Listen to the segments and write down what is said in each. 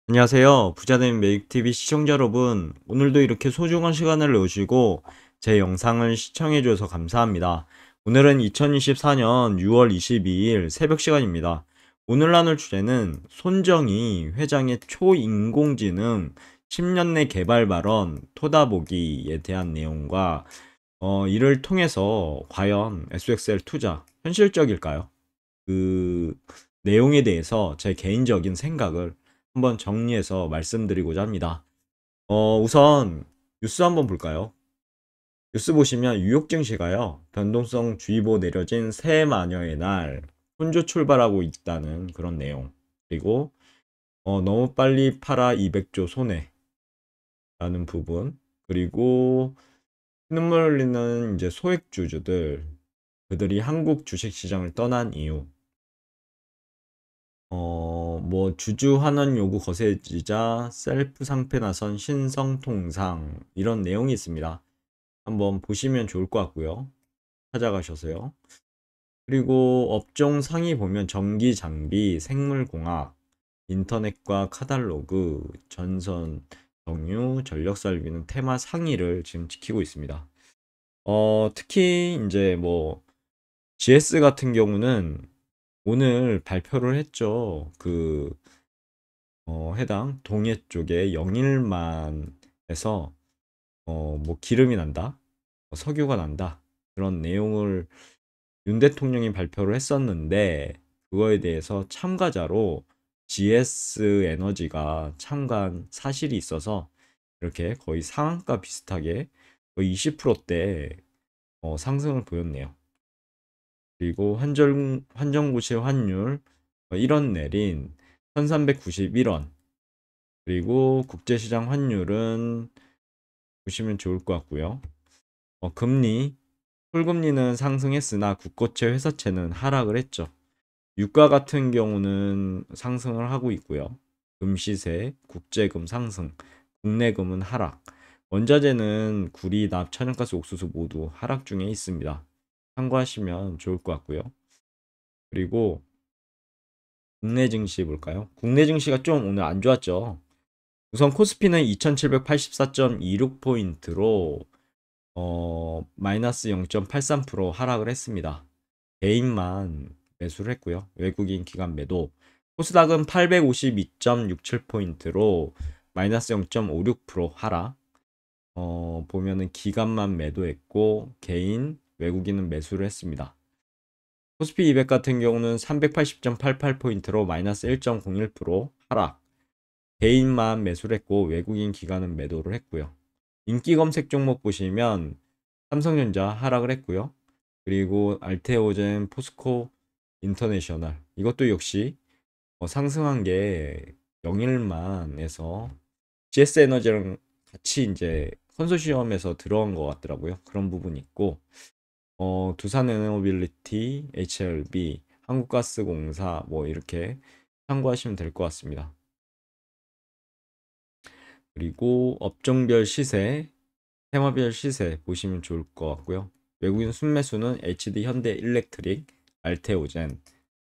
안녕하세요. 부자된 메이크TV 시청자 여러분. 오늘도 이렇게 소중한 시간을 내주시고 제 영상을 시청해 주셔서 감사합니다. 오늘은 2024년 6월 22일 새벽 시간입니다. 오늘 나눌 주제는 손정희 회장의 초인공지능 10년 내 개발 발언 토다보기에 대한 내용과 이를 통해서 과연 SXL 투자 현실적일까요? 그 내용에 대해서 제 개인적인 생각을 한번 정리해서 말씀드리고자 합니다. 우선 뉴스 한번 볼까요? 뉴스 보시면 유혹 증시가요. 변동성 주의보 내려진 새 마녀의 날 혼조 출발하고 있다는 그런 내용. 그리고 너무 빨리 팔아 200조 손해라는 부분. 그리고 눈물 흘리는 이제 소액주주들 그들이 한국 주식시장을 떠난 이유. 뭐 주주 환원 요구 거세지자 셀프 상패 나선 신성통상 이런 내용이 있습니다. 한번 보시면 좋을 것 같고요. 찾아가셔서요. 그리고 업종 상위 보면 전기 장비, 생물공학, 인터넷과 카탈로그, 전선, 정유, 전력 설비는 테마 상위를 지금 지키고 있습니다. 특히 이제 뭐 GS 같은 경우는 오늘 발표를 했죠. 해당 동해 쪽에 영일만에서 뭐 기름이 난다, 석유가 난다 그런 내용을 윤 대통령이 발표를 했었는데 그거에 대해서 참가자로 GS 에너지가 참가한 사실이 있어서 이렇게 거의 상한가 비슷하게 거의 20%대 상승을 보였네요. 그리고 환정구실 환율 1원 내린 1391원. 그리고 국제시장 환율은 보시면 좋을 것 같고요. 금리, 꿀금리는 상승했으나 국고채 회사채는 하락을 했죠. 유가 같은 경우는 상승을 하고 있고요. 금시세, 국제금 상승, 국내금은 하락. 원자재는 구리, 납, 천연가스, 옥수수 모두 하락 중에 있습니다. 참고하시면 좋을 것 같고요. 그리고 국내 증시 볼까요? 국내 증시가 좀 오늘 안 좋았죠. 우선 코스피는 2784.26포인트로 마이너스 0.83% 하락을 했습니다. 개인만 매수를 했고요. 외국인 기관 매도. 코스닥은 852.67포인트로 마이너스 0.56% 하락. 보면은 기관만 매도했고 개인 외국인은 매수를 했습니다. 코스피 200 같은 경우는 380.88포인트로 마이너스 1.01% 하락. 개인만 매수를 했고 외국인 기관은 매도를 했고요. 인기 검색 종목 보시면 삼성전자 하락을 했고요. 그리고 알테오젠, 포스코 인터내셔널 이것도 역시 상승한 게 영일만에서 GS 에너지랑 같이 이제 컨소시엄에서 들어간 것 같더라고요. 그런 부분이 있고 두산 에너모빌리티, HLB, 한국가스공사 뭐 이렇게 참고하시면 될 것 같습니다. 그리고 업종별 시세, 테마별 시세 보시면 좋을 것 같고요. 외국인 순매수는 HD 현대 일렉트릭, 알테오젠,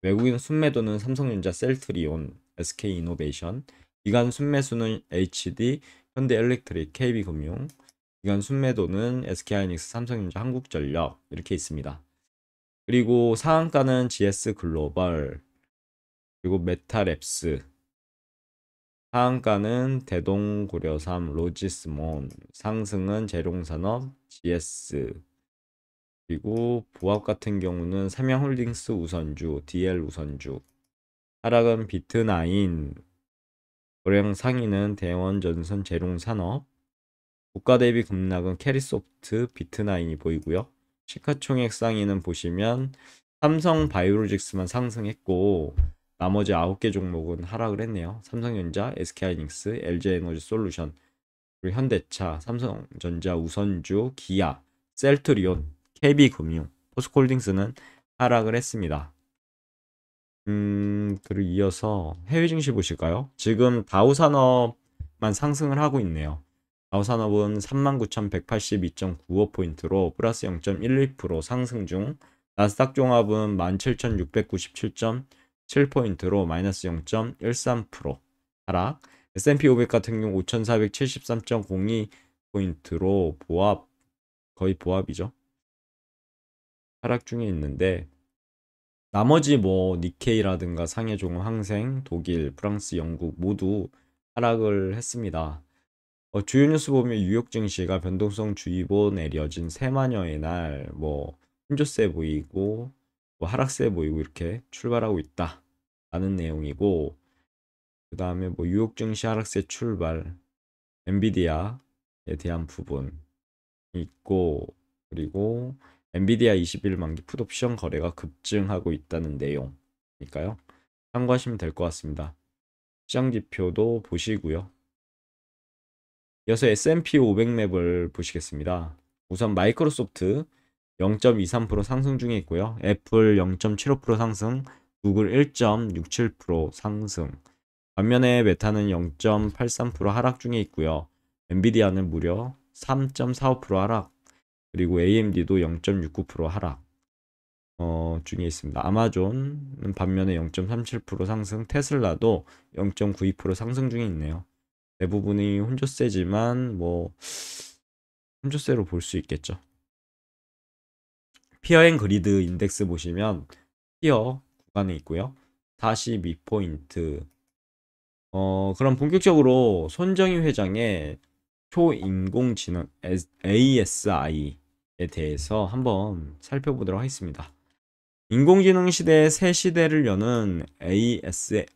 외국인 순매도는 삼성전자 셀트리온, SK이노베이션, 기관 순매수는 HD 현대 일렉트릭, KB금융, 기관 순매도는 SK하이닉스, 삼성전자, 한국전력 이렇게 있습니다. 그리고 상한가는 GS글로벌, 그리고 메타랩스, 하한가는 대동고려삼, 로지스몬, 상승은 재룡산업, GS, 그리고 보합 같은 경우는 삼양홀딩스 우선주, DL 우선주, 하락은 비트나인, 거래량 상위는 대원전선 재룡산업, 국가 대비 급락은 캐리소프트, 비트나인이 보이고요. 시가총액 상위는 보시면 삼성 바이오로직스만 상승했고 나머지 9개 종목은 하락을 했네요. 삼성전자, SK하이닉스, LG에너지솔루션, 그리고 현대차, 삼성전자 우선주, 기아, 셀트리온, KB금융, 포스코홀딩스는 하락을 했습니다. 그리고 이어서 해외 증시 보실까요? 지금 다우산업만 상승을 하고 있네요. 다우산업은 39,182.95포인트로 플러스 0.12% 상승 중, 나스닥 종합은 17,697.7포인트로 마이너스 0.13% 하락, S&P 500 같은 경우 5473.02포인트로 거의 보합이죠. 하락 중에 있는데, 나머지 뭐 니케이라든가 상해종, 항생, 독일, 프랑스, 영국 모두 하락을 했습니다. 주요 뉴스 보면 뉴욕 증시가 변동성 주의보 내려진 세만여의 날 뭐 힘조세 보이고 뭐 하락세 보이고 이렇게 출발하고 있다라는 내용이고, 그 다음에 뭐 뉴욕 증시 하락세 출발, 엔비디아에 대한 부분 있고, 그리고 엔비디아 21 만기 풋옵션 거래가 급증하고 있다는 내용이니까요. 참고하시면 될 것 같습니다. 시장 지표도 보시고요. 이어서 S&P 500 맵을 보시겠습니다. 우선 마이크로소프트 0.23% 상승 중에 있고요. 애플 0.75% 상승, 구글 1.67% 상승. 반면에 메타는 0.83% 하락 중에 있고요. 엔비디아는 무려 3.45% 하락, 그리고 AMD도 0.69% 하락 중에 있습니다. 아마존은 반면에 0.37% 상승, 테슬라도 0.92% 상승 중에 있네요. 대부분이 혼조세지만 뭐 혼조세로 볼 수 있겠죠. 피어 앤 그리드 인덱스 보시면 피어 구간에 있고요. 42포인트. 그럼 본격적으로 손정희 회장의 초인공지능 ASI에 대해서 한번 살펴보도록 하겠습니다. 인공지능 시대의 새 시대를 여는 ASI,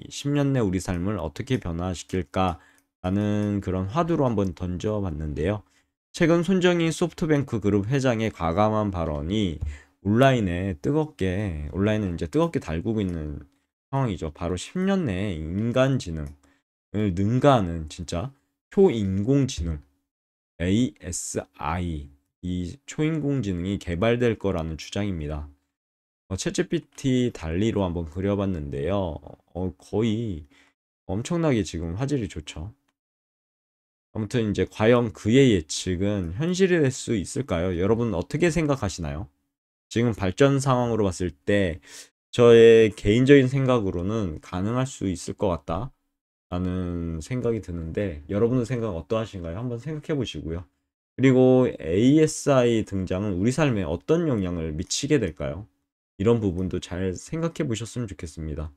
10년 내 우리 삶을 어떻게 변화시킬까라는 그런 화두로 한번 던져봤는데요. 최근 손정희 소프트뱅크 그룹 회장의 과감한 발언이 온라인은 이제 뜨겁게 달구고 있는 상황이죠. 바로 10년 내에 인간지능을 능가하는 진짜 초인공지능 ASI, 이 초인공지능이 개발될 거라는 주장입니다. 챗GPT 달리로 한번 그려봤는데요. 거의 엄청나게 지금 화질이 좋죠. 아무튼 이제 과연 그의 예측은 현실이 될 수 있을까요? 여러분 어떻게 생각하시나요? 지금 발전 상황으로 봤을 때 저의 개인적인 생각으로는 가능할 수 있을 것 같다 라는 생각이 드는데, 여러분의 생각 어떠하신가요? 한번 생각해 보시고요. 그리고 ASI 등장은 우리 삶에 어떤 영향을 미치게 될까요? 이런 부분도 잘 생각해 보셨으면 좋겠습니다.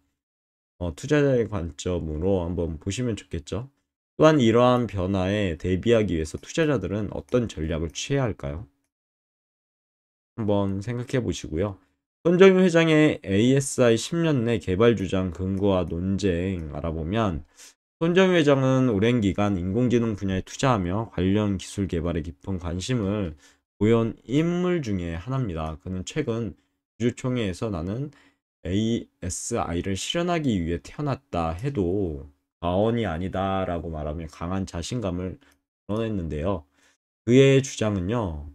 투자자의 관점으로 한번 보시면 좋겠죠. 또한 이러한 변화에 대비하기 위해서 투자자들은 어떤 전략을 취해야 할까요? 한번 생각해 보시고요. 손정희 회장의 ASI 10년 내 개발 주장 근거와 논쟁 알아보면, 손정희 회장은 오랜 기간 인공지능 분야에 투자하며 관련 기술 개발에 깊은 관심을 보여온 인물 중에 하나입니다. 그는 최근 주주총회에서 나는 ASI를 실현하기 위해 태어났다 해도 과언이 아니다라고 말하며 강한 자신감을 드러냈는데요. 그의 주장은요,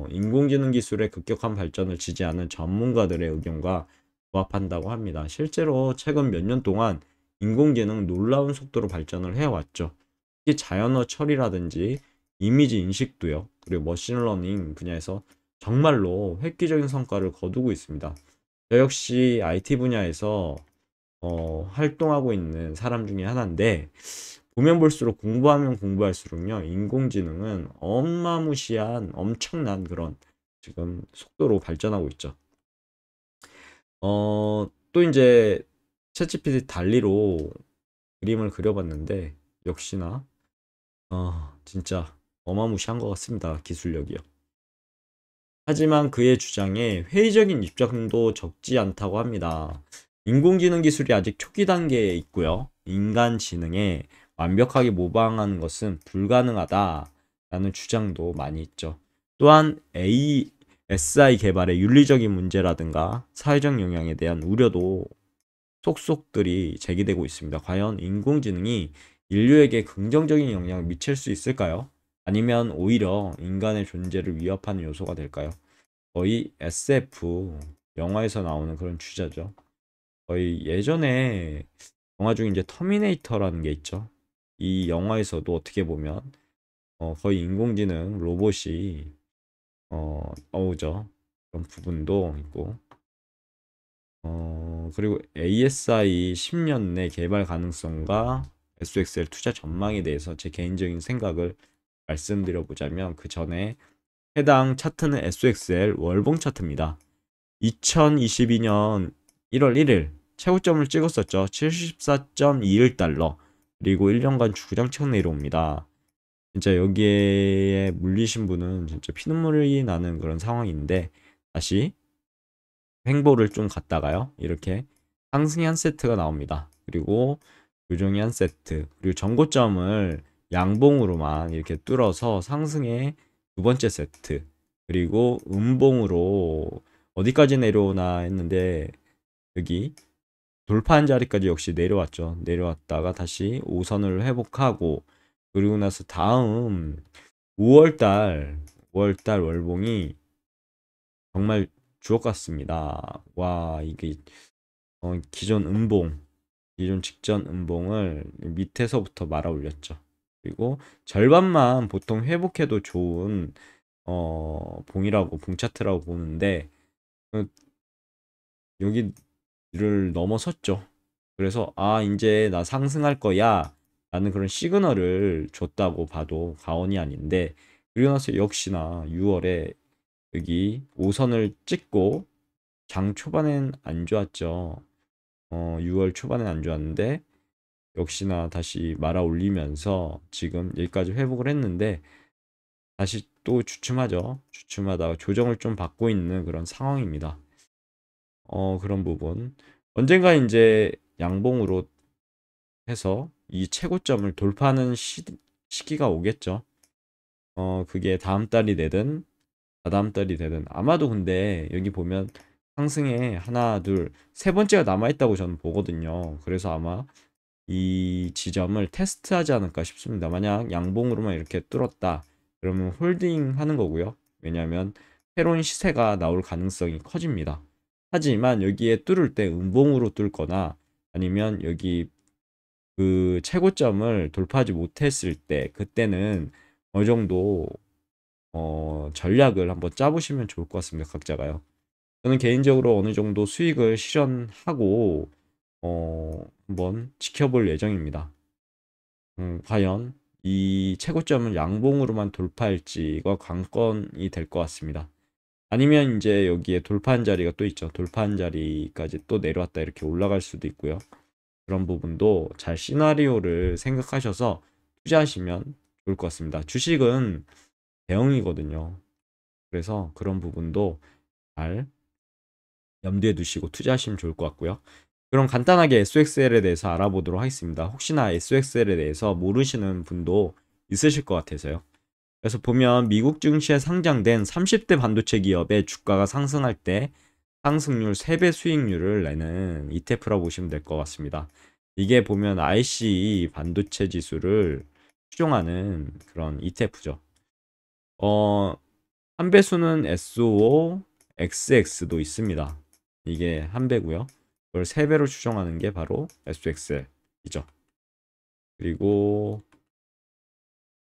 인공지능 기술의 급격한 발전을 지지하는 전문가들의 의견과 부합한다고 합니다. 실제로 최근 몇 년 동안 인공지능 놀라운 속도로 발전을 해왔죠. 특히 자연어 처리라든지 이미지 인식도요, 그리고 머신러닝 분야에서 정말로 획기적인 성과를 거두고 있습니다. 저 역시 IT 분야에서 활동하고 있는 사람 중에 하나인데, 보면 볼수록 공부하면 공부할수록요, 인공지능은 어마무시한 엄청난 그런 지금 속도로 발전하고 있죠. 또 이제 챗GPT 달리로 그림을 그려봤는데 역시나 진짜 어마무시한 것 같습니다. 기술력이요. 하지만 그의 주장에 회의적인 입장도 적지 않다고 합니다. 인공지능 기술이 아직 초기 단계에 있고요. 인간 지능에 완벽하게 모방하는 것은 불가능하다라는 주장도 많이 있죠. 또한 ASI 개발의 윤리적인 문제라든가 사회적 영향에 대한 우려도 속속들이 제기되고 있습니다. 과연 인공지능이 인류에게 긍정적인 영향을 미칠 수 있을까요? 아니면 오히려 인간의 존재를 위협하는 요소가 될까요? 거의 SF 영화에서 나오는 그런 주제죠. 거의 예전에 영화 중에 이제 터미네이터라는 게 있죠. 이 영화에서도 어떻게 보면 거의 인공지능 로봇이 나오죠. 그런 부분도 있고, 그리고 ASI 10년 내 개발 가능성과 SXL 투자 전망에 대해서 제 개인적인 생각을 말씀드려보자면, 그 전에 해당 차트는 SXL 월봉 차트입니다. 2022년 1월 1일 최고점을 찍었었죠. 74.21달러. 그리고 1년간 주구장창 내려옵니다. 진짜 여기에 물리신 분은 진짜 피눈물이 나는 그런 상황인데, 다시 횡보를 좀 갔다가요, 이렇게 상승이 한 세트가 나옵니다. 그리고 조정이 한 세트, 그리고 전고점을 양봉으로만 이렇게 뚫어서 상승의 두 번째 세트, 그리고 음봉으로 어디까지 내려오나 했는데 여기 돌파한 자리까지 역시 내려왔죠. 내려왔다가 다시 5선을 회복하고, 그리고 나서 다음 5월달 월봉이 정말 주옥 같습니다. 와, 이게 기존 직전 음봉을 밑에서부터 말아 올렸죠. 그리고 절반만 보통 회복해도 좋은 봉 차트라고 보는데, 어, 여기를 넘어섰죠. 그래서 이제 나 상승할 거야 라는 그런 시그널을 줬다고 봐도 과언이 아닌데, 그리고 나서 역시나 6월에 여기 5선을 찍고, 장 초반엔 안 좋았죠. 6월 초반엔 안 좋았는데 역시나 다시 말아 올리면서 지금 여기까지 회복을 했는데, 다시 또 주춤하죠. 주춤하다가 조정을 좀 받고 있는 그런 상황입니다. 그런 부분 언젠가 이제 양봉으로 해서 이 최고점을 돌파하는 시기가 오겠죠. 그게 다음 달이 되든 다다음 달이 되든, 아마도. 근데 여기 보면 상승에 하나, 둘, 세 번째가 남아있다고 저는 보거든요. 그래서 아마 이 지점을 테스트하지 않을까 싶습니다. 만약 양봉으로만 이렇게 뚫었다, 그러면 홀딩 하는 거고요. 왜냐하면 새로운 시세가 나올 가능성이 커집니다. 하지만 여기에 뚫을 때 음봉으로 뚫거나, 아니면 여기 그 최고점을 돌파하지 못했을 때, 그때는 어느 정도 전략을 한번 짜보시면 좋을 것 같습니다. 각자가요. 저는 개인적으로 어느 정도 수익을 실현하고 한번 지켜볼 예정입니다. 과연 이 최고점을 양봉으로만 돌파할지가 관건이 될 것 같습니다. 아니면 이제 여기에 돌파한 자리가 또 있죠. 돌파한 자리까지 또 내려왔다 이렇게 올라갈 수도 있고요. 그런 부분도 잘 시나리오를 생각하셔서 투자하시면 좋을 것 같습니다. 주식은 대형이거든요. 그래서 그런 부분도 잘 염두에 두시고 투자하시면 좋을 것 같고요. 그럼 간단하게 SXL에 대해서 알아보도록 하겠습니다. 혹시나 SXL에 대해서 모르시는 분도 있으실 것 같아서요. 그래서 보면 미국 증시에 상장된 30대 반도체 기업의 주가가 상승할 때 상승률 3배 수익률을 내는 ETF라고 보시면 될 것 같습니다. 이게 보면 IC 반도체 지수를 추종하는 그런 ETF죠. 한 배수는 SO, XX도 있습니다. 이게 한 배고요. 그걸 3배로 추정하는 게 바로 SXL이죠. 그리고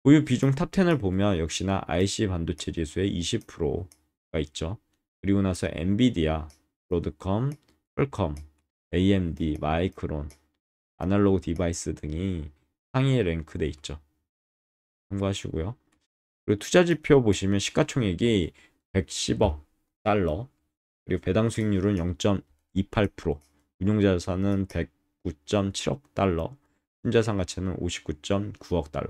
보유 비중 탑10을 보면 역시나 IC 반도체 지수의 20%가 있죠. 그리고 나서 엔비디아, 브로드컴, 퀄컴, AMD, 마이크론, 아날로그 디바이스 등이 상위에 랭크돼 있죠. 참고하시고요. 그리고 투자 지표 보시면 시가총액이 110억 달러, 그리고 배당 수익률은 0.28%, 운용자산은 109.7억 달러, 순자산 가치는 59.9억 달러,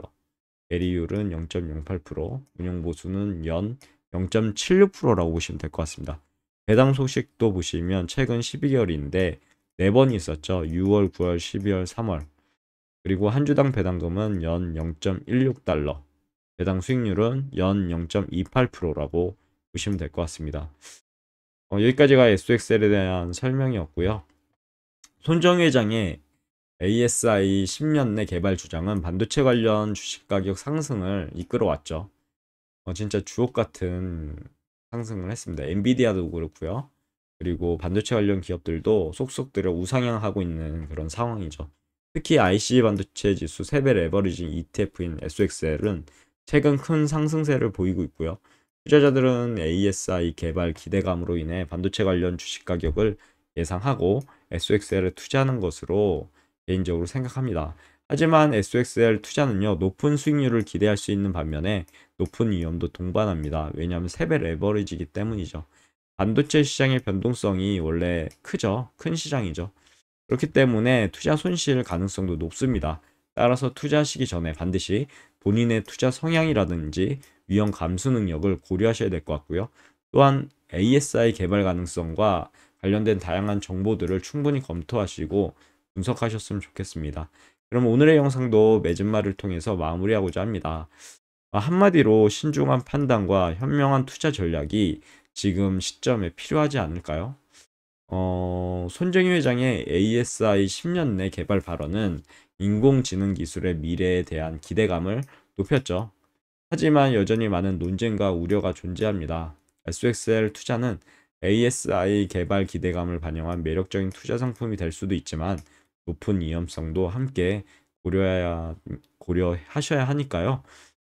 배리율은 0.08%, 운용보수는 연 0.76%라고 보시면 될 것 같습니다. 배당 소식도 보시면 최근 12개월인데 4번이 있었죠. 6월, 9월, 12월, 3월. 그리고 한 주당 배당금은 연 0.16달러, 배당 수익률은 연 0.28%라고 보시면 될 것 같습니다. 여기까지가 SXL에 대한 설명이었고요. 손정 회장의 ASI 10년 내 개발 주장은 반도체 관련 주식 가격 상승을 이끌어왔죠. 진짜 주옥 같은 상승을 했습니다. 엔비디아도 그렇고요. 그리고 반도체 관련 기업들도 속속 들어 우상향하고 있는 그런 상황이죠. 특히 IC 반도체 지수 3배 레버리징 ETF인 SXL은 최근 큰 상승세를 보이고 있고요. 투자자들은 ASI 개발 기대감으로 인해 반도체 관련 주식 가격을 예상하고 SXL에 투자하는 것으로 개인적으로 생각합니다. 하지만 SXL 투자는요, 높은 수익률을 기대할 수 있는 반면에 높은 위험도 동반합니다. 왜냐하면 3배 레버리지이기 때문이죠. 반도체 시장의 변동성이 원래 크죠. 큰 시장이죠. 그렇기 때문에 투자 손실 가능성도 높습니다. 따라서 투자하시기 전에 반드시 본인의 투자 성향이라든지 위험 감수 능력을 고려하셔야 될 것 같고요. 또한 ASI 개발 가능성과 관련된 다양한 정보들을 충분히 검토하시고 분석하셨으면 좋겠습니다. 그럼 오늘의 영상도 맺은말을 통해서 마무리하고자 합니다. 한마디로 신중한 판단과 현명한 투자 전략이 지금 시점에 필요하지 않을까요? 손정희 회장의 ASI 10년 내 개발 발언은 인공지능 기술의 미래에 대한 기대감을 높였죠. 하지만 여전히 많은 논쟁과 우려가 존재합니다. SXL 투자는 ASI 개발 기대감을 반영한 매력적인 투자 상품이 될 수도 있지만 높은 위험성도 함께 고려하셔야 하니까요.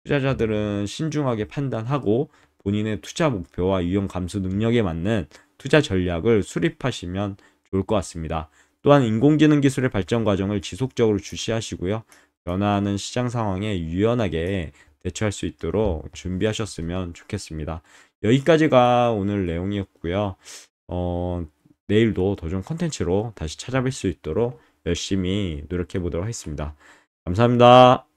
투자자들은 신중하게 판단하고 본인의 투자 목표와 위험 감수 능력에 맞는 투자 전략을 수립하시면 좋을 것 같습니다. 또한 인공지능 기술의 발전 과정을 지속적으로 주시하시고요. 변화하는 시장 상황에 유연하게 대처할 수 있도록 준비하셨으면 좋겠습니다. 여기까지가 오늘 내용이었고요. 내일도 더 좋은 컨텐츠로 다시 찾아뵐 수 있도록 열심히 노력해 보도록 하겠습니다. 감사합니다.